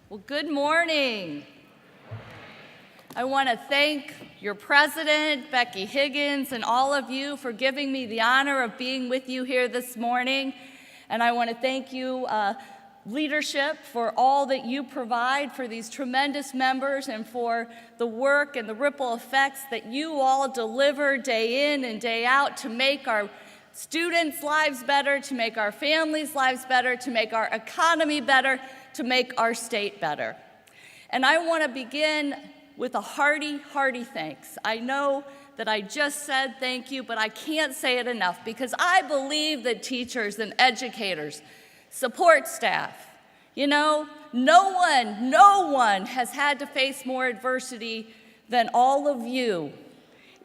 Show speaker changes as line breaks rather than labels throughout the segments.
Well, good morning. I want to thank your president, Becky Higgins, and all of you for giving me the honor of being with you here this morning. And I want to thank you, leadership, for all that you provide for these tremendous members and for the work and the ripple effects that you all deliver day in and day out to make our students' lives better, to make our families' lives better, to make our economy better, to make our state better. And I want to begin with a hearty, hearty thanks. I know that I just said thank you, but I can't say it enough because I believe that teachers and educators, support staff, no one has had to face more adversity than all of you,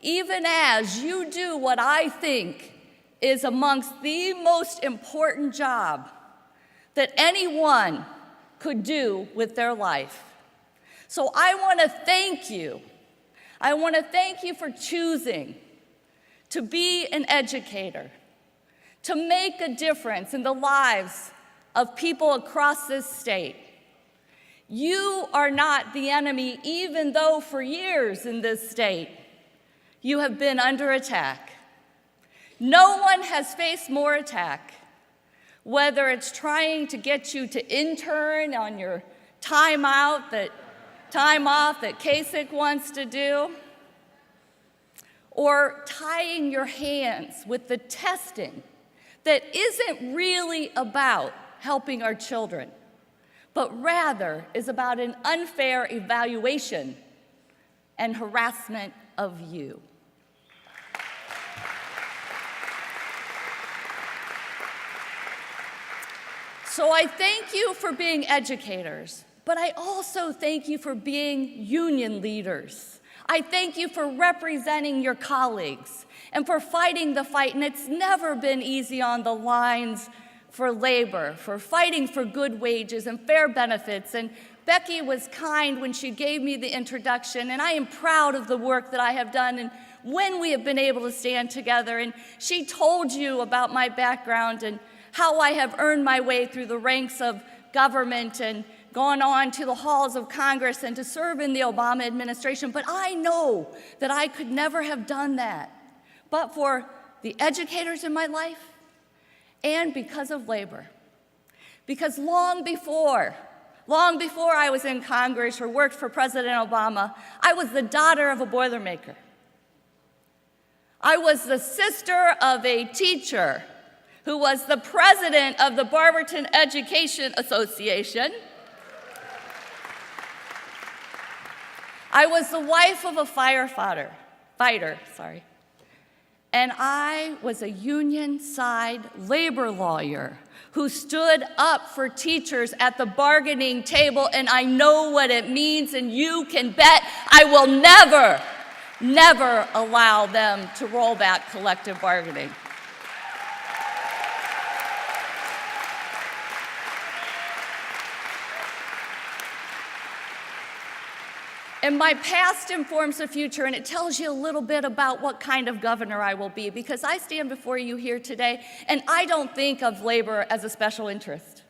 even as you do what I think is amongst the most important job that anyone could do with their life. So I want to thank you. I want to thank you for choosing to be an educator, to make a difference in the lives of people across this state. You are not the enemy, even though for years in this state you have been under attack. No one has faced more attack, whether it's trying to get you to intern on your time off that Kasich wants to do, or tying your hands with the testing that isn't really about helping our children, but rather is about an unfair evaluation and harassment of you. So I thank you for being educators, but I also thank you for being union leaders. I thank you for representing your colleagues and for fighting the fight, and it's never been easy on the lines for labor, for fighting for good wages and fair benefits. And Becky was kind when she gave me the introduction, and I am proud of the work that I have done and when we have been able to stand together. And she told you about my background and how I have earned my way through the ranks of government and gone on to the halls of Congress and to serve in the Obama administration. But I know that I could never have done that but for the educators in my life and because of labor. Because long before I was in Congress or worked for President Obama, I was the daughter of a Boilermaker. I was the sister of a teacher who was the president of the Barberton Education Association. I was the wife of a fighter, and I was a union-side labor lawyer who stood up for teachers at the bargaining table, and I know what it means, and you can bet I will never allow them to roll back collective bargaining. And my past informs the future, and it tells you a little bit about what kind of governor I will be, because I stand before you here today, and I don't think of labor as a special interest.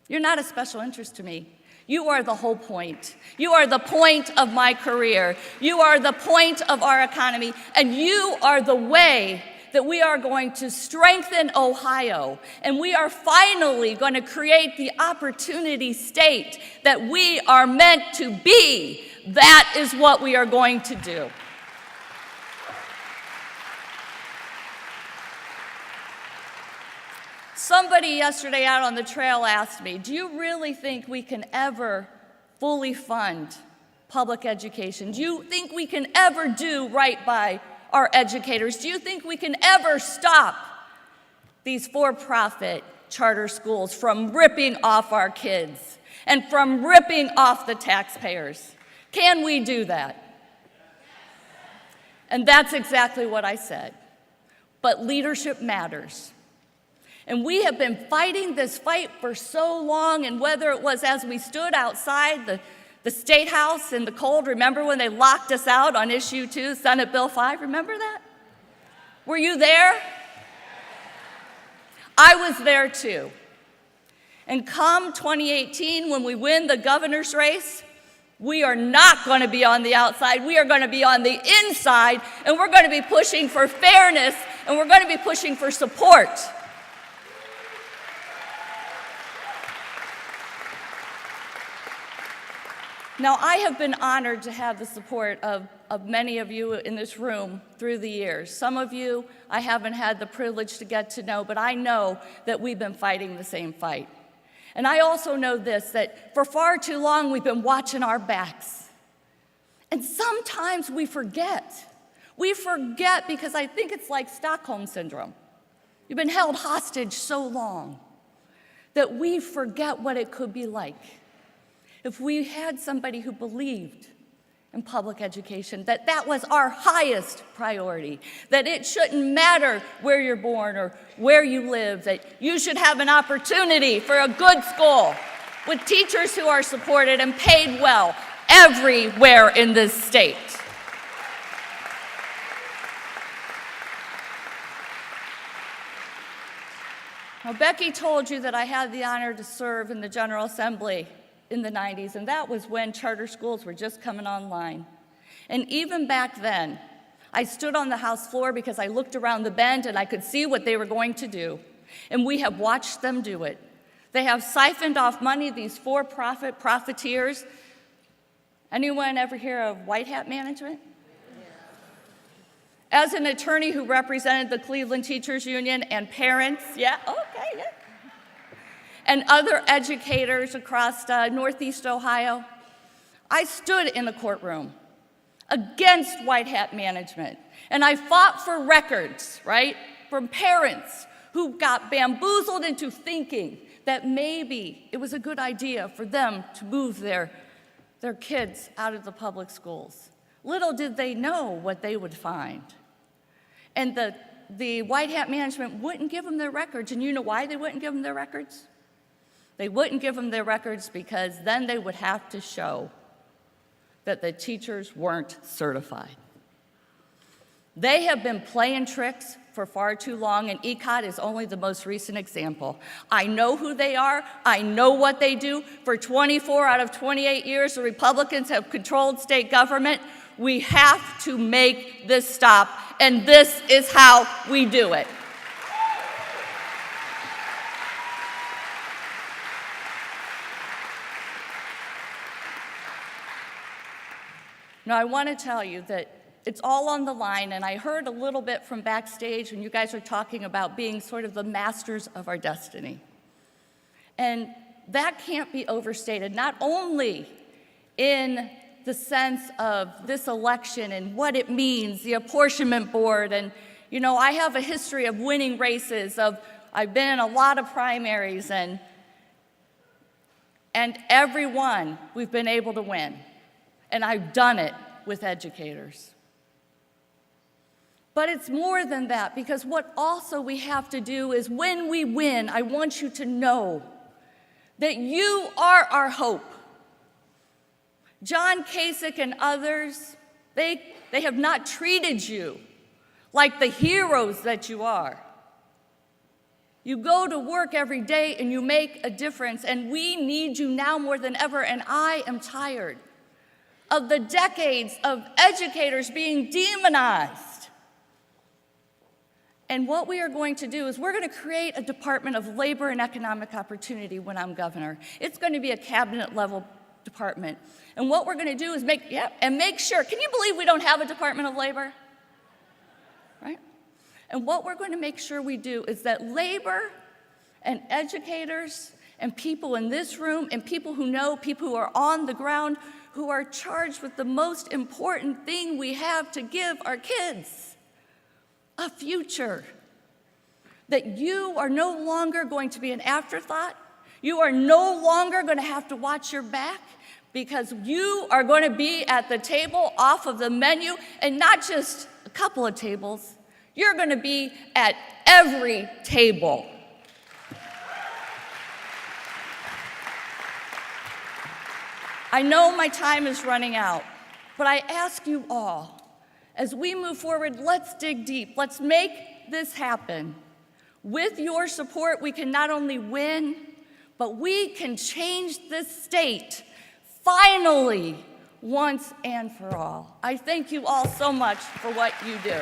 You're not a special interest to me. You are the whole point. You are the point of my career. You are the point of our economy, and you are the way that we are going to strengthen Ohio, and we are finally going to create the opportunity state that we are meant to be. That is what we are going to do. Somebody yesterday out on the trail asked me, do you really think we can ever fully fund public education? Do you think we can ever do right by our educators? Do you think we can ever stop these for-profit charter schools from ripping off our kids and from ripping off the taxpayers? Can we do that? And that's exactly what I said. But leadership matters. And we have been fighting this fight for so long, and whether it was as we stood outside the State House in the cold, remember when they locked us out on issue 2, Senate Bill 5, remember that? Were you there? I was there too. And come 2018, when we win the governor's race, we are not going to be on the outside. We are going to be on the inside, and we're going to be pushing for fairness, and we're going to be pushing for support. Now, I have been honored to have the support of many of you in this room through the years. Some of you I haven't had the privilege to get to know, but I know that we've been fighting the same fight. And I also know this, that for far too long we've been watching our backs. And sometimes we forget. We forget because I think it's like Stockholm Syndrome. You've been held hostage so long that we forget what it could be like if we had somebody who believed in public education, that that was our highest priority, that it shouldn't matter where you're born or where you live, that you should have an opportunity for a good school with teachers who are supported and paid well everywhere in this state. Now, Becky told you that I had the honor to serve in the General Assembly in the 90s, and that was when charter schools were just coming online. And even back then, I stood on the House floor because I looked around the bend and I could see what they were going to do. And we have watched them do it. They have siphoned off money, these for-profit profiteers. Anyone ever hear of white hat management? As an attorney who represented the Cleveland Teachers Union and parents, and other educators across Northeast Ohio, I stood in the courtroom against white hat management. And I fought for records, right, from parents who got bamboozled into thinking that maybe it was a good idea for them to move their kids out of the public schools. Little did they know what they would find. And the white hat management wouldn't give them their records. And you know why they wouldn't give them their records? They wouldn't give them their records because then they would have to show that the teachers weren't certified. They have been playing tricks for far too long, and ECOT is only the most recent example. I know who they are. I know what they do. For 24 out of 28 years, the Republicans have controlled state government. We have to make this stop, and this is how we do it. Now, I want to tell you that it's all on the line, and I heard a little bit from backstage when you guys are talking about being sort of the masters of our destiny. And that can't be overstated, not only in the sense of this election and what it means, the apportionment board, and I have a history of winning races, I've been in a lot of primaries, and every one we've been able to win. And I've done it with educators. But it's more than that, because what also we have to do is when we win, I want you to know that you are our hope. John Kasich and others, they have not treated you like the heroes that you are. You go to work every day and you make a difference, and we need you now more than ever, and I am tired of the decades of educators being demonized. And what we are going to do is we're going to create a Department of Labor and Economic Opportunity when I'm governor. It's going to be a cabinet-level department. And what we're going to do is make sure, can you believe we don't have a Department of Labor? Right? And what we're going to make sure we do is that labor and educators and people in this room and people who know, people who are on the ground, who are charged with the most important thing we have to give our kids, a future. That you are no longer going to be an afterthought. You are no longer going to have to watch your back, because you are going to be at the table off of the menu, and not just a couple of tables. You're going to be at every table. I know my time is running out, but I ask you all, as we move forward, let's dig deep. Let's make this happen. With your support, we can not only win, but we can change this state finally, once and for all. I thank you all so much for what you do.